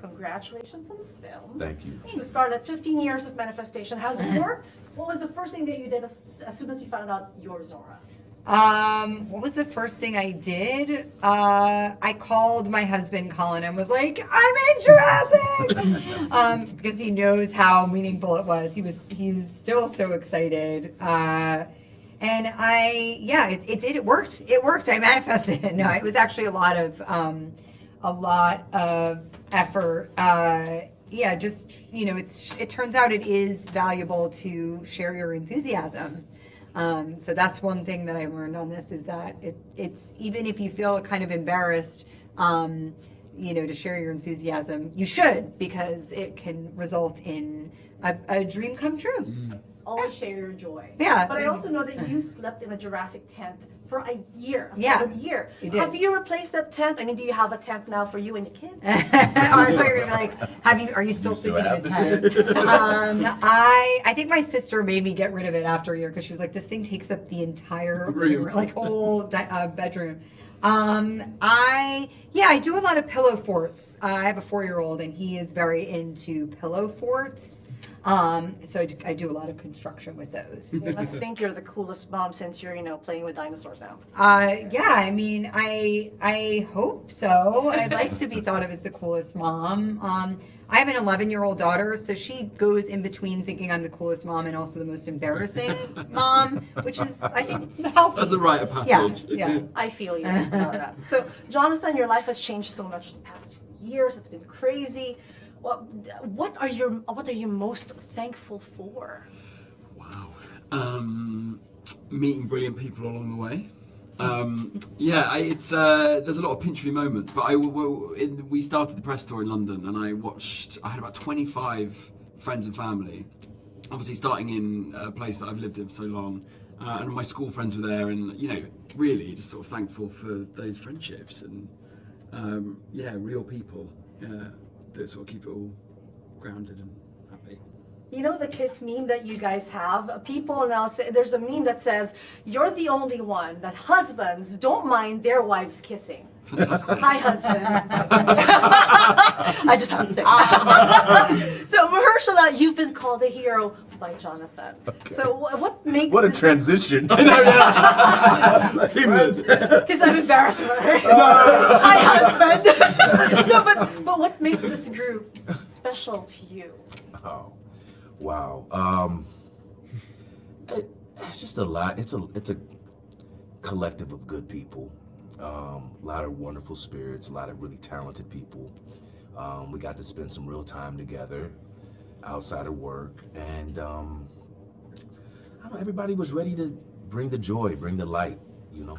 Congratulations on the film. Thank you. So Scarlett, 15 years of manifestation has worked. What was the first thing that you did as soon as you found out you're Zora? What was the first thing I did? I called my husband Colin and was like, I'm in Jurassic! Because he knows how meaningful it was. He's still so excited. And it did. It worked. It worked. I manifested it. No, it was actually a lot of effort. It turns out it is valuable to share your enthusiasm. So that's one thing that I learned on this, is that it's even if you feel kind of embarrassed, to share your enthusiasm, you should, because it can result in a dream come true. Always share your joy. Yeah. But I also know that you slept in a Jurassic tent for a year, solid year. You did. Have you replaced that tent? I mean, do you have a tent now for you and the kids? I thought you were gonna be like, are you still sleeping in the tent? I think my sister made me get rid of it after a year, because she was like, this thing takes up the entire room, like whole bedroom. I do a lot of pillow forts. I have a 4-year-old and he is very into pillow forts. So I do a lot of construction with those. You must think you're the coolest mom since you're, playing with dinosaurs now. I mean, I hope so. I'd like to be thought of as the coolest mom. I have an 11-year-old daughter, so she goes in between thinking I'm the coolest mom and also the most embarrassing mom, which is, I think, healthy. That's a rite of passage. Yeah. I feel you about that. So, Jonathan, your life has changed so much the past 2 years. It's been crazy. What are you most thankful for? Wow. Meeting brilliant people along the way. There's a lot of pinch me moments, but we started the press tour in London, and I had about 25 friends and family, obviously starting in a place that I've lived in for so long, and my school friends were there, and really just sort of thankful for those friendships, and real people that sort of keep it all grounded and happy. You know the kiss meme that you guys have? People now say, there's a meme that says, you're the only one that husbands don't mind their wives kissing. Fantastic. Hi, husband. I just have to say that. So, Mahershala, you've been called a hero by Jonathan. Okay. So, what makes What a transition. I know, yeah. Seamless. Because I'm embarrassed for her. Hi, husband. So, but what makes this group special to you? Oh, wow. It's just a lot. It's a collective of good people. A lot of wonderful spirits, a lot of really talented people. We got to spend some real time together outside of work, and I don't know, everybody was ready to bring the joy, bring the light.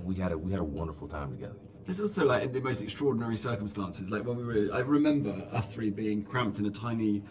We had a wonderful time together. There's also in the most extraordinary circumstances, like when I remember us three being cramped in a tiny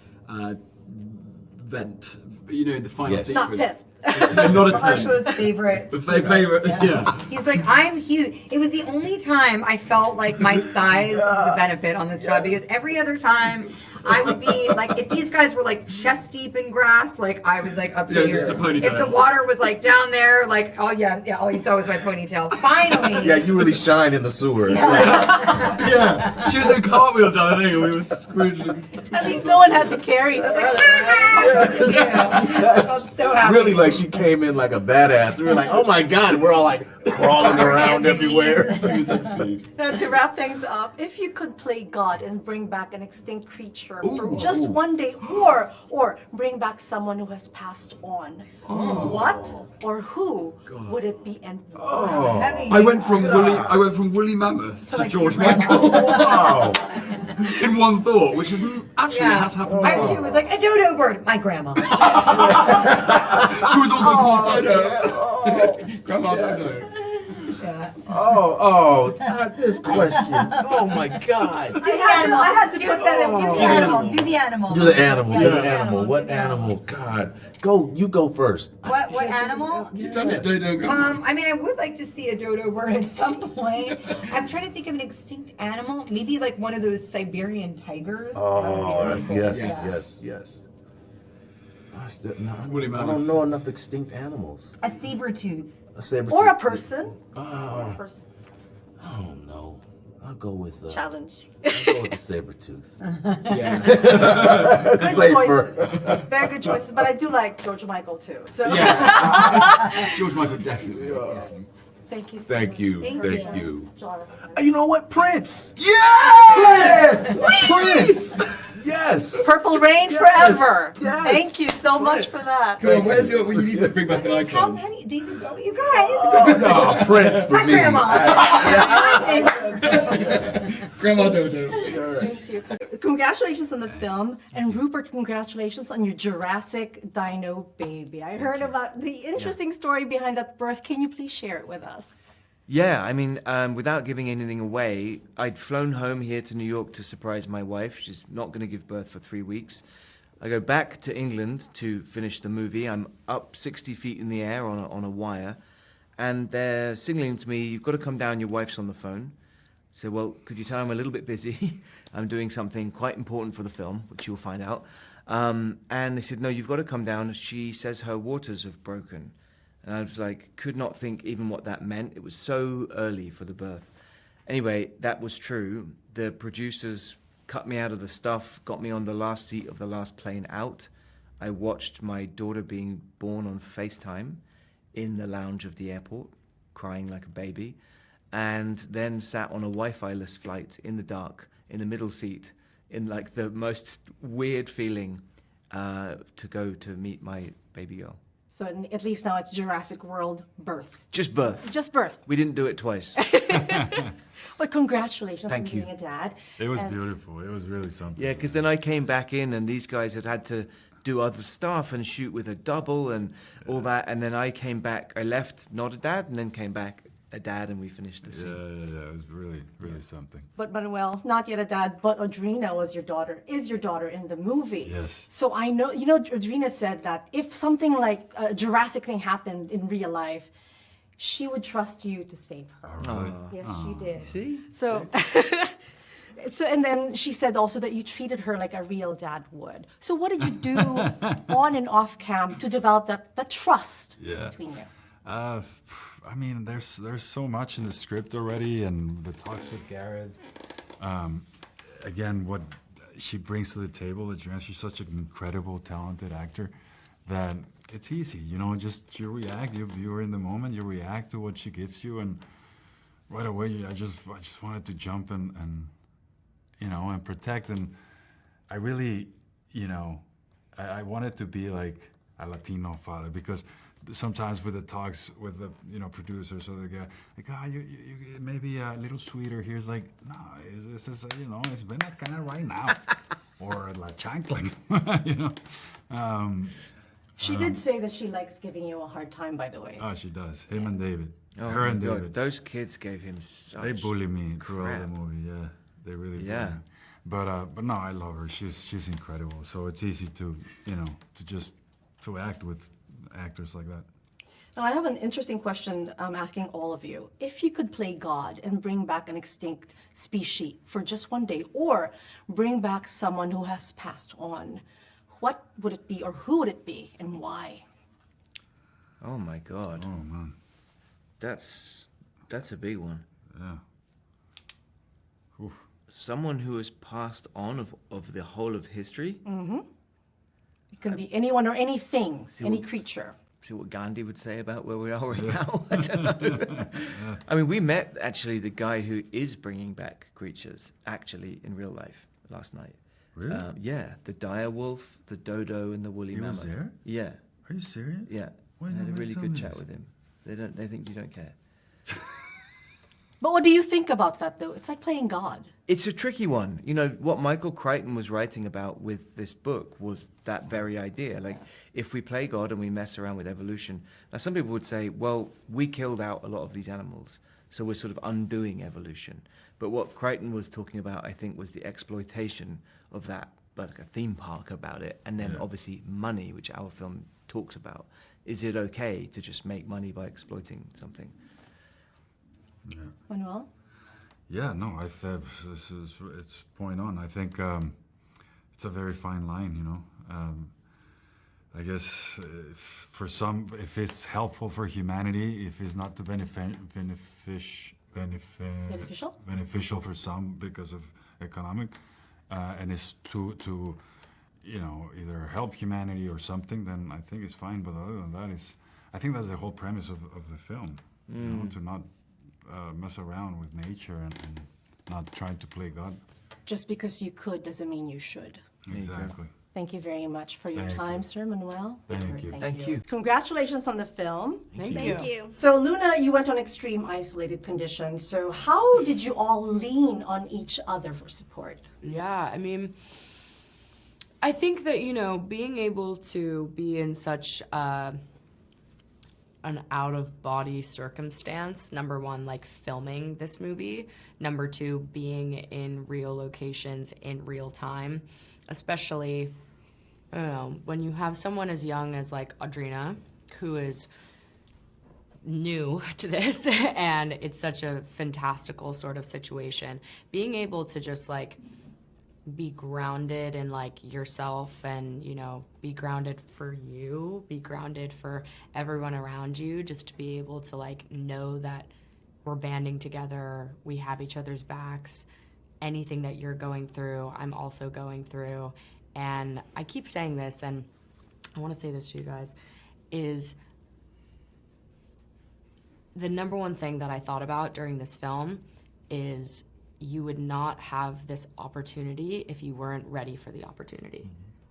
vent, in the final Yes. sequence. Not 10. No, not a 10. Marshall's favorite. Favorite, yeah. He's like, I'm huge. It was the only time I felt like my size was a benefit on this job, because every other time I would be like, if these guys were like chest deep in grass, I was up to here. Just a ponytail. If the water was down there, all you saw was my ponytail. Finally. Yeah, you really shine in the sewer. Yeah, she was doing cartwheels down the thing, and we were scrooging. At least no one had to carry Scarlett, right? I'm so happy. Really, she came in like a badass. We were like, oh my God, we're all crawling around everywhere. Now, to wrap things up, if you could play God and bring back an extinct creature for just one day, or bring back someone who has passed on, what or who would it be, and why? I went from woolly mammoth to George Michael. Wow. In one thought, which has happened I before. too was like, a dodo bird. My grandma. Who was also Dodo. Grandma Dodo. Yeah. Not this question. Oh my God. Do the animal. I had to put that in. Do the animal. Do the animal. Do the animal. Yeah, Do the animal. What animal? God. You go first. What animal? You've done it, Dodo and Grandma. I mean, I would like to see a dodo bird at some point. I'm trying to think of an extinct animal. Maybe one of those Siberian tigers. Oh, yes. Woolly I mammoth. don't know enough extinct animals. A saber tooth. A saber Or a tooth. person. Oh, I don't know. I'll go with Challenge. I'll go with the saber tooth. Yeah. Good Safer. choices. Very good choices. But I do like George Michael too. So George Michael definitely. Yes. thank you so Thank much. you. for Thank sharing, you. Jonathan. You know what? Prince. Yes! Prince. Yes. Purple Rain Yes. forever. Yes. Thank you so much for that. Come on, where's your? You need to bring back an Tom icon. Petty, David Bowie, you guys. No, Prince for My me. grandma. Grandma Dodo. Thank you. Congratulations on the film, and Rupert, congratulations on your Jurassic Dino baby. I heard about the interesting story behind that birth. Can you please share it with us? Yeah, I mean, without giving anything away, I'd flown home here to New York to surprise my wife. She's not going to give birth for 3 weeks. I go back to England to finish the movie. I'm up 60 feet in the air on a wire, and they're signaling to me, "You've got to come down, your wife's on the phone." I said, "Well, could you tell her I'm a little bit busy? I'm doing something quite important for the film, which you'll find out." And they said, "No, you've got to come down. She says her waters have broken." And I was like, could not think even what that meant. It was so early for the birth. Anyway, that was true. The producers cut me out of the stuff, got me on the last seat of the last plane out. I watched my daughter being born on FaceTime in the lounge of the airport, crying like a baby, and then sat on a Wi-Fi-less flight in the dark, in the middle seat, in like the most weird feeling to go to meet my baby girl. So at least now it's Jurassic World Birth. Just birth. Just birth. We didn't do it twice. But congratulations Thank on you. being a dad. It was And- beautiful. It was really something. Yeah, because then I came back in and these guys had to do other stuff and shoot with a double and all that. And then I came back, I left not a dad and then came back a dad and we finished the Yeah, scene. yeah, yeah. It was really, really something. But Manuel, not yet a dad, but Audrina was your daughter, is your daughter in the movie. Yes. So I know, you know, Audrina said that if something like a Jurassic thing happened in real life, she would trust you to save her. Oh, really? Yes, she did. See? So, and then she said also that you treated her like a real dad would. So what did you do on and off cam to develop that trust Yeah. between you? I mean, there's so much in the script already, and the talks with Garrett. Again, what she brings to the table, she's such an incredible, talented actor that it's easy. You know, just you react. You're in the moment. You react to what she gives you, and right away, I just wanted to jump and you know, and protect. And I really, you know, I wanted to be like a Latino father because sometimes with the talks with the producers or the guy, like, you maybe a little sweeter. Here's like, no, this is it's been kind of right now, or la chancla, you know. She did say that she likes giving you a hard time, by the way. Oh, she does. Him and David, Oh her my and God, David. those kids gave him such... They bully me throughout crap. the movie. Yeah, they really bully Yeah. me. But no, I love her. She's incredible. So it's easy to to act with actors like that. Now, I have an interesting question I'm asking all of you. If you could play God and bring back an extinct species for just one day, or bring back someone who has passed on, what would it be, or who would it be, and why? Oh my God. Oh man, That's a big one. yeah. Oof. Someone who has passed on of the whole of history. It could be anyone or anything, any what- creature. See what Gandhi would say about where we are right now. I don't know. I mean, we met actually the guy who is bringing back creatures actually in real life last night. Really? Yeah, the dire wolf, the dodo, and the woolly He mammoth. was there? Yeah, Are you serious? yeah. Why I had a nobody really told good me chat this? with him. They think you don't care. But what do you think about that, though? It's like playing God. It's a tricky one. You know, what Michael Crichton was writing about with this book was that very idea. Like, if we play God and we mess around with evolution. Now, some people would say, well, we killed out a lot of these animals, so we're sort of undoing evolution. But what Crichton was talking about, I think, was the exploitation of that, but like a theme park about it. And then, obviously, money, which our film talks about. Is it okay to just make money by exploiting something? Manuel? Yeah, no, I think it's point on. I think it's a very fine line, you know. I guess for some, if it's helpful for humanity, if it's not to beneficial for some because of economic, and is to either help humanity or something, then I think it's fine. But other than that, I think that's the whole premise of the film, to not mess around with nature and not try to play God. Just because you could doesn't mean you should. Exactly. Thank you very much for your Thank time, you. Sir Manuel. Thank you. Thank you. Congratulations on the film. Thank you. So, Luna, you went on extreme isolated conditions. So, how did you all lean on each other for support? Yeah, I mean, I think that, being able to be in such an out-of-body circumstance, number one, like filming this movie, number two, being in real locations in real time, especially, when you have someone as young as, like, Audrina, who is new to this, and it's such a fantastical sort of situation, being able to just, like, be grounded in like yourself and be grounded for you, be grounded for everyone around you, just to be able to like know that we're banding together, we have each other's backs, anything that you're going through I'm also going through. And I keep saying this, and I want to say this to you guys, is the number one thing that I thought about during this film is you would not have this opportunity if you weren't ready for the opportunity.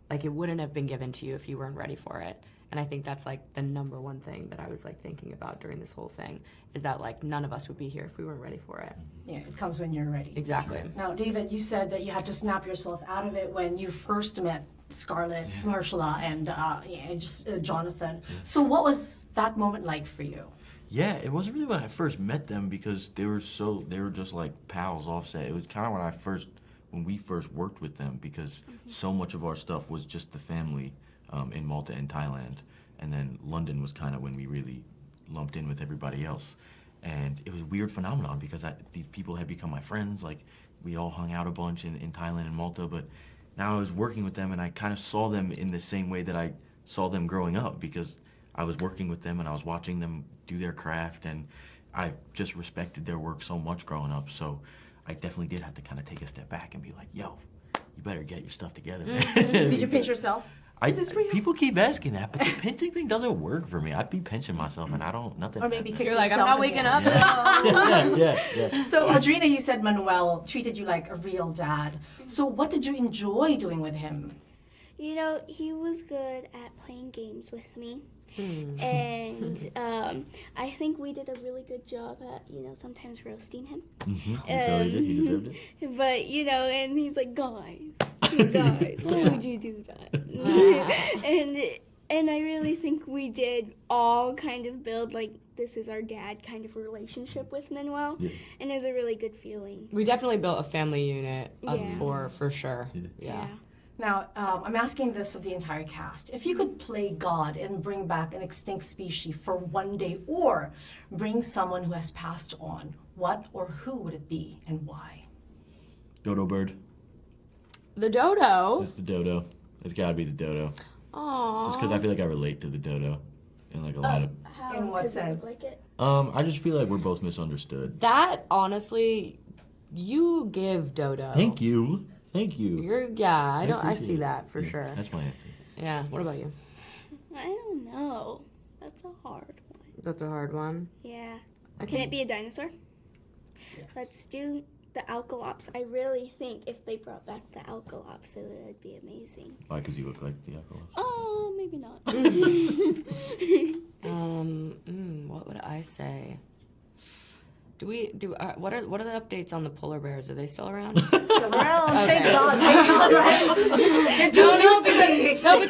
Like, it wouldn't have been given to you if you weren't ready for it. And I think that's, like, the number one thing that I was, like, thinking about during this whole thing, is that, like, none of us would be here if we weren't ready for it. Yeah, it comes when you're ready. Exactly. Now, David, you said that you had to snap yourself out of it when you first met Scarlett, Marshalla, and Jonathan. So what was that moment like for you? Yeah, it wasn't really when I first met them because they were just like pals offset. It was kind of when we first worked with them because so much of our stuff was just the family in Malta and Thailand. And then London was kind of when we really lumped in with everybody else. And it was a weird phenomenon because these people had become my friends. Like, we all hung out a bunch in Thailand and Malta, but now I was working with them and I kind of saw them in the same way that I saw them growing up because I was working with them and I was watching them do their craft, and I just respected their work so much growing up. So I definitely did have to kind of take a step back and be like, yo, you better get your stuff together, man. Did you pinch yourself? Is this real? People keep asking that, but the pinching thing doesn't work for me. I'd be pinching myself and nothing. Or maybe kick You're like, I'm yourself not in the waking ass. up. Yeah. So, Audrina, you said Manuel treated you like a real dad. So what did you enjoy doing with him? He was good at playing games with me. And I think we did a really good job at, sometimes roasting him. He totally did. He deserved it. But, and he's like, guys, why would you do that? And I really think we did all kind of build, like, this is our dad kind of relationship with Manuel. Yeah. And it was a really good feeling. We definitely built a family unit, us Yeah. four, for sure. Yeah. Now, I'm asking this of the entire cast. If you could play God and bring back an extinct species for one day, or bring someone who has passed on, what or who would it be and why? Dodo bird. The dodo? It's the dodo. It's gotta be the dodo. Aww. Just because I feel like I relate to the dodo in like a lot of. How In what could you sense? like it? I just feel like we're both misunderstood. That, honestly, you give dodo. Thank you. I see appreciate it. that for Yeah, sure. That's my answer. Yeah, what about you? I don't know. That's a hard one. That's a hard one. Yeah. Can it be a dinosaur? Yes. Let's do the Alkalops. I really think if they brought back the Alkalops, it would be amazing. Why? Because you look like the alcohol. Oh, maybe not. What would I say? What are the updates on the polar bears? Are they still around? Well, thank God. Thank God, right? They're too cute to be extinct.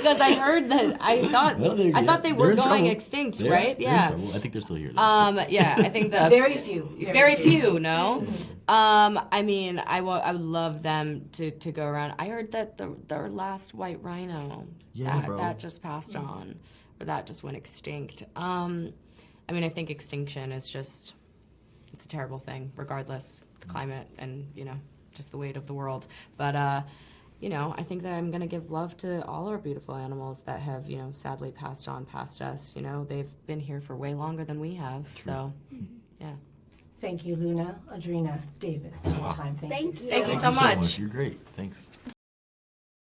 because I heard that I thought they were going extinct, right? Yeah. I think they're still here. Yeah, I think the Very few. very few, no? I mean, I would love them to go around. I heard that their last white rhino, that just passed on, or that just went extinct. I mean, I think extinction is it's a terrible thing, regardless, the climate and, just the weight of the world. But, you know, I think that I'm going to give love to all our beautiful animals that have, you know, sadly passed on past us. You know, they've been here for way longer than we have. So, yeah. Thank you, Luna, Audrina, David, for your time. Thank you. Thank you. Thank you so much. You're great. Thanks.